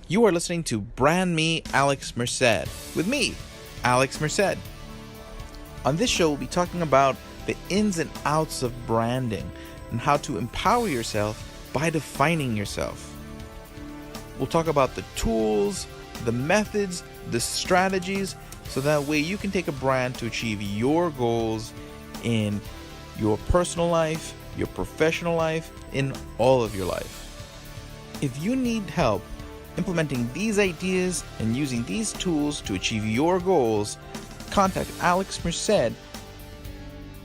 You are listening to Brand Me, Alex Merced, with me, Alex Merced. On this show, we'll be talking about the ins and outs of branding and how to empower yourself by defining yourself. We'll talk about the tools, the methods, the strategies, so that way you can take a brand to achieve your goals in your personal life, your professional life, in all of your life. If you need help implementing these ideas and using these tools to achieve your goals, contact Alex Merced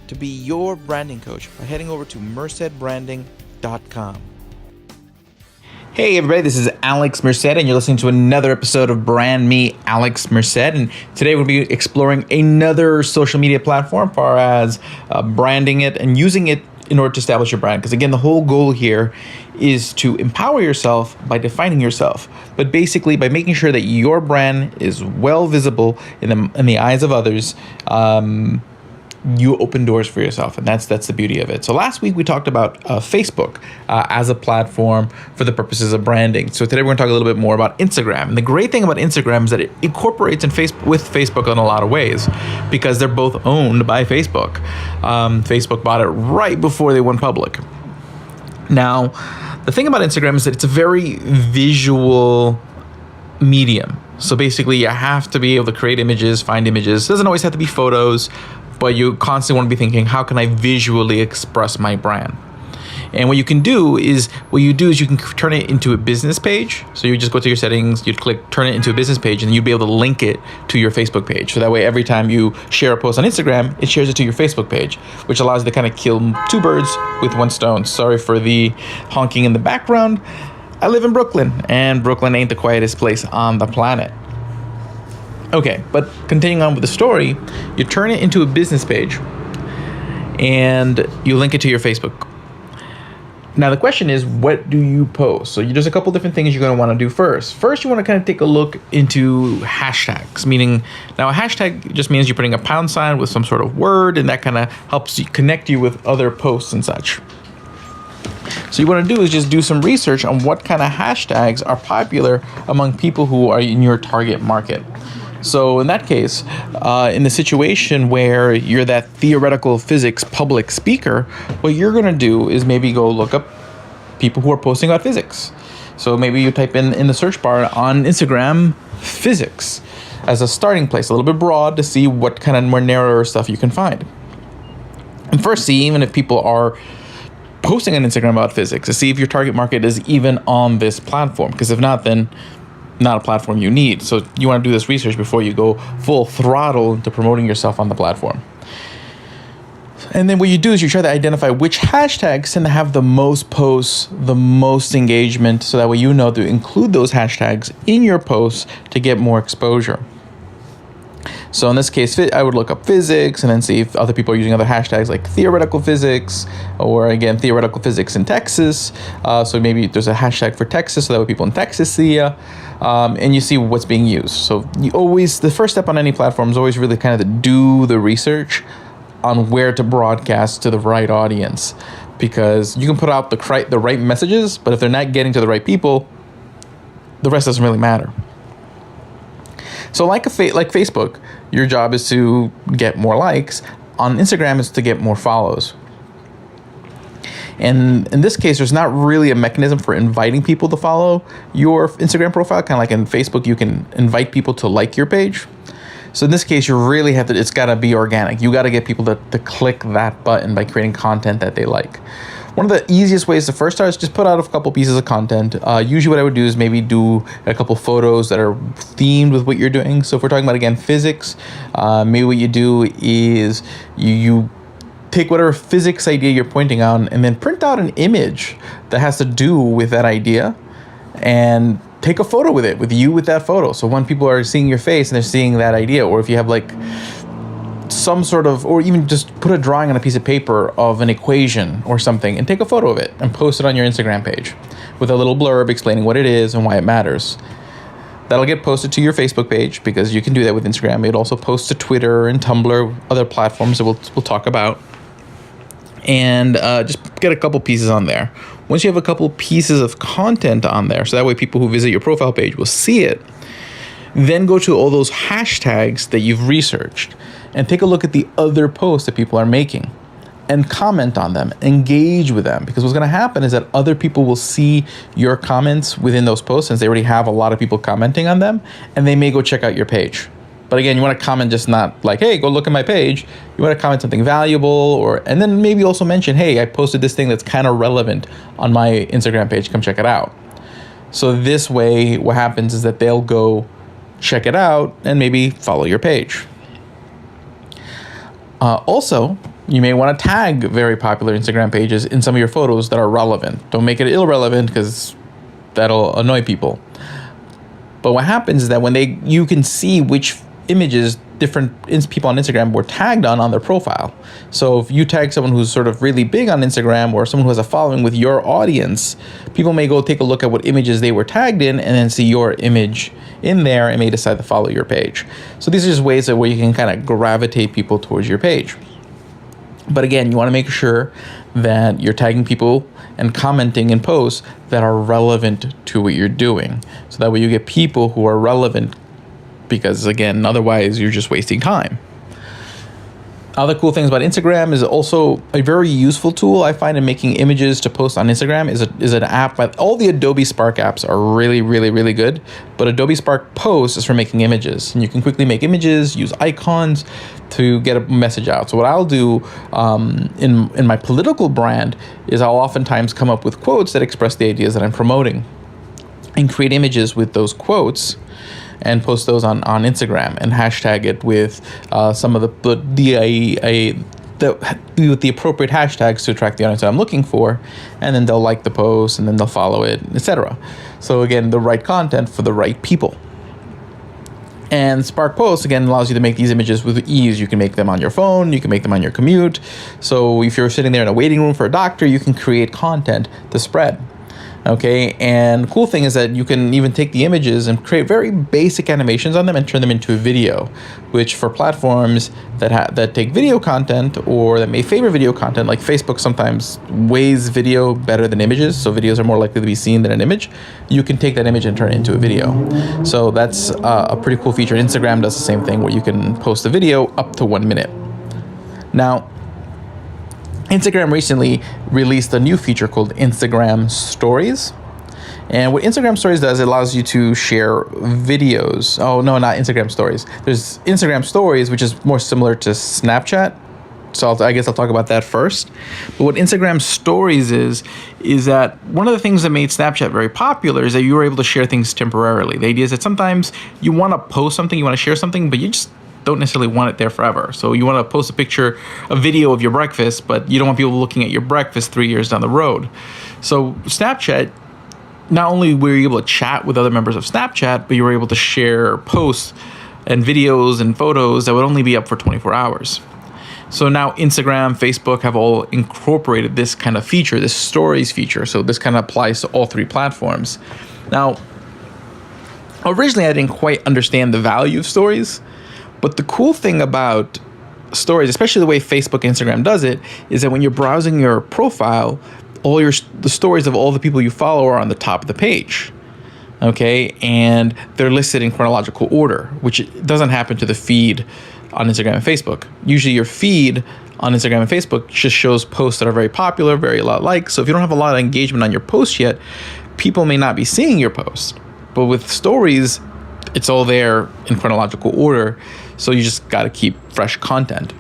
to be your branding coach by heading over to mercedbranding.com. Hey everybody, this is Alex Merced and you're listening to another episode of Brand Me, Alex Merced. And today we'll be exploring another social media platform as far as branding it and using it in order to establish your brand. Because again, the whole goal here is to empower yourself by defining yourself, but basically by making sure that your brand is well visible in the eyes of others. You open doors for yourself, and that's the beauty of it. So last week we talked about Facebook as a platform for the purposes of branding. So today we're going to talk a little bit more about Instagram. And the great thing about Instagram is that it incorporates with Facebook in a lot of ways because they're both owned by Facebook. Facebook bought it right before they went public. Now, the thing about Instagram is that it's a very visual medium. So basically you have to be able to create images, find images. It doesn't always have to be photos, but you constantly want to be thinking, how can I visually express my brand? And what you do is you can turn it into a business page. So you just go to your settings, you'd click turn it into a business page, and then you'd be able to link it to your Facebook page. So that way, every time you share a post on Instagram, it shares it to your Facebook page, which allows you to kind of kill two birds with one stone. Sorry for the honking in the background. I live in Brooklyn, and Brooklyn ain't the quietest place on the planet. Okay, but continuing on with the story, you turn it into a business page and you link it to your Facebook. Now the question is, what do you post? So there's a couple different things you're going to want to do first. First, you want to kind of take a look into hashtags, meaning now a hashtag just means you're putting a pound sign with some sort of word, and that kind of helps you connect you with other posts and such. So you want to do is just do some research on what kind of hashtags are popular among people who are in your target market. So in that case, in the situation where you're that theoretical physics public speaker, what you're going to do is maybe go look up people who are posting about physics. So maybe you type in the search bar on Instagram, physics, as a starting place, a little bit broad to see what kind of more narrower stuff you can find. And first, see even if people are posting on Instagram about physics, to see if your target market is even on this platform. Because if not, then not a platform you need. So you want to do this research before you go full throttle into promoting yourself on the platform. And then what you do is you try to identify which hashtags tend to have the most posts, the most engagement, so that way you know to include those hashtags in your posts to get more exposure. So in this case, I would look up physics and then see if other people are using other hashtags like theoretical physics, or again, theoretical physics in Texas. So maybe there's a hashtag for Texas, so that way people in Texas see you, and you see what's being used. So the first step on any platform is always really kind of to do the research on where to broadcast to the right audience, because you can put out the right messages, but if they're not getting to the right people, the rest doesn't really matter. So like Facebook, your job is to get more likes. On Instagram, is to get more follows. And in this case, there's not really a mechanism for inviting people to follow your Instagram profile. Kind of like in Facebook, you can invite people to like your page. So in this case, you really have to, it's got to be organic. You got to get people to click that button by creating content that they like. One of the easiest ways to first start is just put out a couple pieces of content. Usually what I would do is maybe do a couple photos that are themed with what you're doing. So if we're talking about, again, physics, maybe what you do is you take whatever physics idea you're pointing out and then print out an image that has to do with that idea and take a photo with it, with that photo. So when people are seeing your face and they're seeing that idea, or if you have like some sort of, or even just put a drawing on a piece of paper of an equation or something and take a photo of it and post it on your Instagram page with a little blurb explaining what it is and why it matters. That'll get posted to your Facebook page, because you can do that with Instagram. It also posts to Twitter and Tumblr, other platforms that we'll talk about. And just get a couple pieces on there. once you have a couple pieces of content on there, so that way people who visit your profile page will see it, then go to all those hashtags that you've researched and take a look at the other posts that people are making and comment on them, engage with them. Because what's going to happen is that other people will see your comments within those posts, since they already have a lot of people commenting on them, and they may go check out your page. But again, you want to comment just not like, hey, go look at my page. You want to comment something valuable, and then maybe also mention, hey, I posted this thing that's kind of relevant on my Instagram page. Come check it out. So this way, what happens is that they'll go check it out and maybe follow your page. Also, you may want to tag very popular Instagram pages in some of your photos that are relevant. Don't make it irrelevant, because that'll annoy people. But what happens is that when you can see which images different people on Instagram were tagged on their profile. So if you tag someone who's sort of really big on Instagram, or someone who has a following with your audience, people may go take a look at what images they were tagged in and then see your image in there and may decide to follow your page. So these are just ways where you can kind of gravitate people towards your page. But again, you want to make sure that you're tagging people and commenting in posts that are relevant to what you're doing. So that way you get people who are relevant, because again, otherwise you're just wasting time. Other cool things about Instagram is also a very useful tool I find in making images to post on Instagram is an app. All the Adobe Spark apps are really, really, really good, but Adobe Spark Post is for making images, and you can quickly make images, use icons to get a message out. So what I'll do in my political brand is I'll oftentimes come up with quotes that express the ideas that I'm promoting, and create images with those quotes and post those on Instagram and hashtag it with some of with the appropriate hashtags to attract the audience that I'm looking for, and then they'll like the post and then they'll follow it, etc. So again, the right content for the right people. And Spark Post, again, allows you to make these images with ease. You can make them on your phone, you can make them on your commute. So if you're sitting there in a waiting room for a doctor, you can create content to spread. Okay, and cool thing is that you can even take the images and create very basic animations on them and turn them into a video, which for platforms that take video content or that may favor video content, like Facebook sometimes weighs video better than images, so videos are more likely to be seen than an image, you can take that image and turn it into a video. So that's a pretty cool feature. Instagram does the same thing, where you can post a video up to 1 minute. Now, Instagram recently released a new feature called Instagram Stories. And what Instagram Stories does, it allows you to share videos. Oh, no, not Instagram Stories. There's Instagram Stories, which is more similar to Snapchat. So I guess I'll talk about that first. But what Instagram Stories is that one of the things that made Snapchat very popular is that you were able to share things temporarily. The idea is that sometimes you want to post something, you want to share something, but you just don't necessarily want it there forever. So you want to post a video of your breakfast, but you don't want people looking at your breakfast 3 years down the road. So Snapchat, not only were you able to chat with other members of Snapchat, but you were able to share posts and videos and photos that would only be up for 24 hours. So now Instagram, Facebook have all incorporated this kind of feature, this stories feature. So this kind of applies to all three platforms. Now, originally I didn't quite understand the value of stories. But the cool thing about stories, especially the way Facebook and Instagram does it, is that when you're browsing your profile, the stories of all the people you follow are on the top of the page. Okay, and they're listed in chronological order, which doesn't happen to the feed on Instagram and Facebook. Usually your feed on Instagram and Facebook just shows posts that are very popular, very a lot liked. So if you don't have a lot of engagement on your post yet, people may not be seeing your post. But with stories, it's all there in chronological order. So you just got to keep fresh content.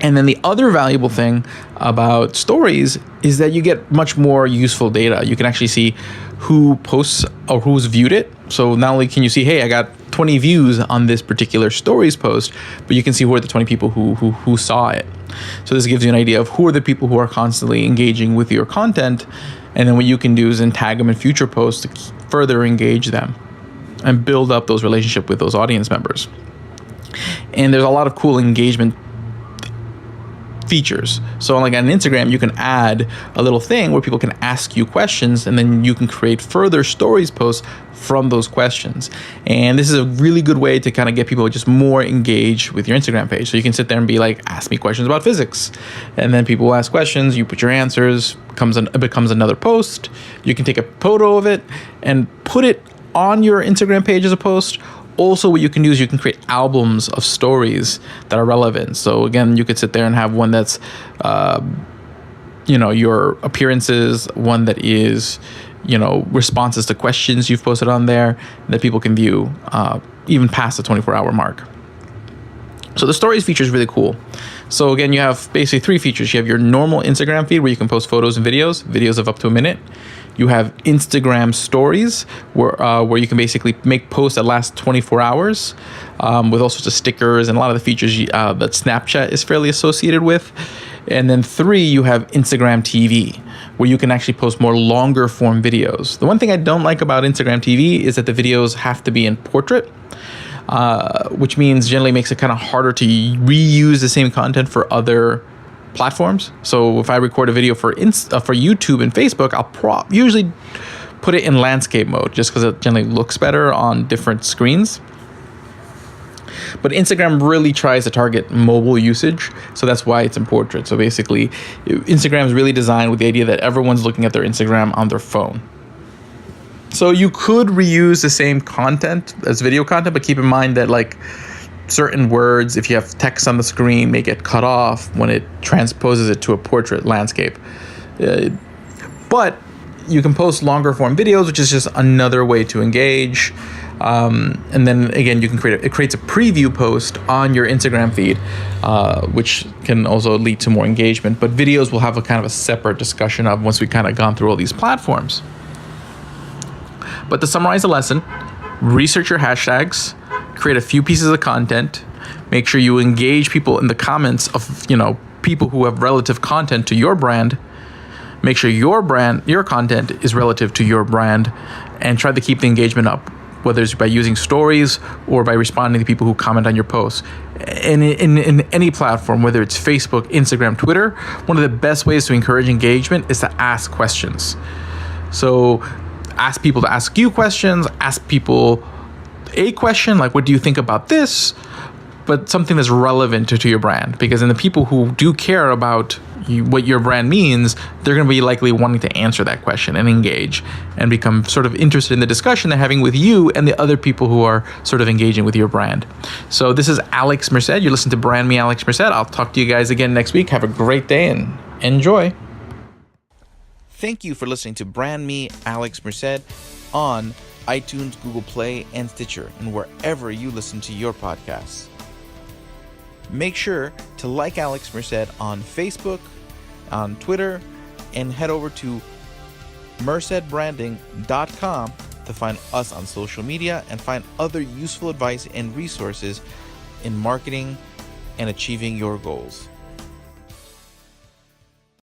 And then the other valuable thing about stories is that you get much more useful data. You can actually see who posts or who's viewed it. So not only can you see, hey, I got 20 views on this particular stories post, but you can see who are the 20 people who saw it. So this gives you an idea of who are the people who are constantly engaging with your content. And then what you can do is then tag them in future posts to further engage them and build up those relationships with those audience members. And there's a lot of cool engagement features. So like on Instagram, you can add a little thing where people can ask you questions, and then you can create further stories posts from those questions. And this is a really good way to kind of get people just more engaged with your Instagram page. So you can sit there and be like, ask me questions about physics. And then people will ask questions, you put your answers, it becomes another post. You can take a photo of it and put it on your Instagram page as a post. Also, what you can do is you can create albums of stories that are relevant. So again, you could sit there and have one that's, your appearances, one that is, responses to questions you've posted on there that people can view even past the 24-hour mark. So the stories feature is really cool. So again, you have basically three features. You have your normal Instagram feed where you can post photos and videos of up to a minute. You have Instagram stories where you can basically make posts that last 24 hours with all sorts of stickers and a lot of the features that Snapchat is fairly associated with. And then 3, you have Instagram TV, where you can actually post more longer form videos. The one thing I don't like about Instagram TV is that the videos have to be in portrait, which means generally makes it kind of harder to reuse the same content for other platforms. So if I record a video for YouTube and Facebook, I'll usually put it in landscape mode just because it generally looks better on different screens. But Instagram really tries to target mobile usage, so that's why it's in portrait. So basically, Instagram is really designed with the idea that everyone's looking at their Instagram on their phone. So you could reuse the same content as video content, but keep in mind that like certain words, if you have text on the screen, may get cut off when it transposes it to a portrait landscape. But you can post longer form videos, which is just another way to engage. And then again, you can it creates a preview post on your Instagram feed, which can also lead to more engagement. But videos will have a kind of a separate discussion of once we've kind of gone through all these platforms. But to summarize the lesson, research your hashtags, create a few pieces of content, make sure you engage people in the comments of, people who have relative content to your brand. Make sure your content is relative to your brand, and try to keep the engagement up, whether it's by using stories or by responding to people who comment on your posts. And in any platform, whether it's Facebook, Instagram, Twitter, one of the best ways to encourage engagement is to ask questions. So ask people to ask you questions, ask people a question like, what do you think about this? But something that's relevant to your brand, because then the people who do care about what your brand means, they're going to be likely wanting to answer that question and engage and become sort of interested in the discussion they're having with you and the other people who are sort of engaging with your brand. So this is Alex Merced. You listen to Brand Me Alex Merced. I'll talk to you guys again next week. Have a great day and enjoy. Thank you for listening to Brand Me Alex Merced on iTunes, Google Play, and Stitcher, and wherever you listen to your podcasts. Make sure to like Alex Merced on Facebook, on Twitter, and head over to mercedbranding.com to find us on social media and find other useful advice and resources in marketing and achieving your goals.